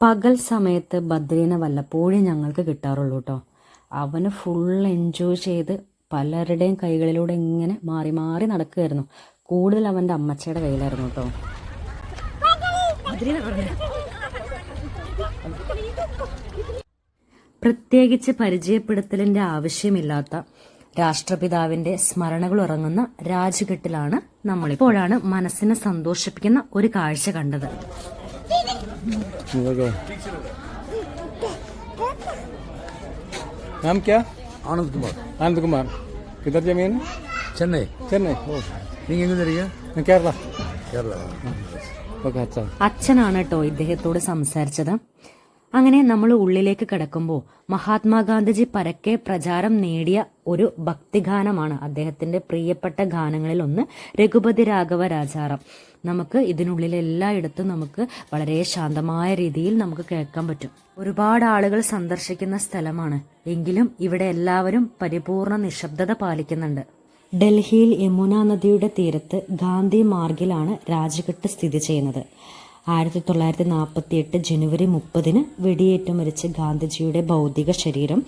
പകൽ സമയത്ത് ബദ്രീനെ വല്ലപ്പോഴും ഞങ്ങൾക്ക് കിട്ടാറുള്ളൂ കേട്ടോ. അവന് ഫുൾ എൻജോയ് ചെയ്ത് പലരുടെയും കൈകളിലൂടെ ഇങ്ങനെ മാറി മാറി നടക്കുകയായിരുന്നു. കൂടുതൽ അവൻ്റെ അമ്മച്ചയുടെ കയ്യിലായിരുന്നു കേട്ടോ. പ്രത്യേകിച്ച് പരിചയപ്പെടുത്തലിൻ്റെ ആവശ്യമില്ലാത്ത രാഷ്ട്രപിതാവിൻ്റെ സ്മരണകൾ ഉറങ്ങുന്ന രാജ്ഘട്ടിലാണ് നമ്മളിപ്പോഴാണ് മനസ്സിനെ സന്തോഷിപ്പിക്കുന്ന ഒരു കാഴ്ച കണ്ടത്. नाम क्या? आनंद कुमार. आनंद कुमार. किधर जमीन? चेन्नई. चेन्नई. ओ नहीं എങ്ങനെയാ? കേരള. കേരള. ഓക്കെ. അച്ഛൻ. അച്ഛനാണ് കേട്ടോ ഇദ്ദേഹത്തോട് സംസാരിച്ചത്. അങ്ങനെ നമ്മൾ ഉള്ളിലേക്ക് കിടക്കുമ്പോൾ മഹാത്മാഗാന്ധിജി പരക്കെ പ്രചാരം നേടിയ ഒരു ഭക്തിഗാനമാണ് അദ്ദേഹത്തിന്റെ പ്രിയപ്പെട്ട ഗാനങ്ങളിൽ ഒന്ന് രഘുപതി രാഘവ രാജാറാം. നമുക്ക് ഇതിനുള്ളിൽ എല്ലായിടത്തും നമുക്ക് വളരെ ശാന്തമായ രീതിയിൽ നമുക്ക് കേൾക്കാൻ പറ്റും. ഒരുപാട് ആളുകൾ സന്ദർശിക്കുന്ന സ്ഥലമാണ്, എങ്കിലും ഇവിടെ എല്ലാവരും പരിപൂർണ നിശബ്ദത പാലിക്കുന്നുണ്ട്. ഡൽഹിയിൽ യമുന നദിയുടെ തീരത്ത് ഗാന്ധി മാർഗിലാണ് രാജ്ഘട്ട് സ്ഥിതി ചെയ്യുന്നത്. 1948 ജനുവരി 30 വെടിയേറ്റ് മരിച്ച ഗാന്ധിജിയുടെ ഭൗതിക ശരീരം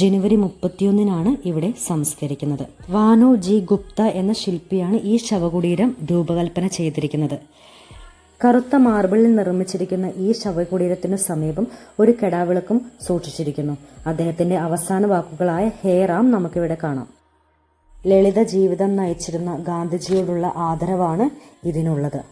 ജനുവരി 31 ഇവിടെ സംസ്കരിക്കുന്നത്. വാനു ജി ഗുപ്ത എന്ന ശില്പിയാണ് ഈ ശവകുടീരം രൂപകൽപ്പന ചെയ്തിരിക്കുന്നത്. കറുത്ത മാർബിളിൽ നിർമ്മിച്ചിരിക്കുന്ന ഈ ശവകുടീരത്തിനു സമീപം ഒരു കെടാവിളക്കും സൂക്ഷിച്ചിരിക്കുന്നു. അദ്ദേഹത്തിന്റെ അവസാന വാക്കുകളായ ഹേ റാം നമുക്കിവിടെ കാണാം. ലളിത ജീവിതം നയിച്ചിരുന്ന ഗാന്ധിജിയോടുള്ള ആദരവാണ് ഇതിനുള്ളത്.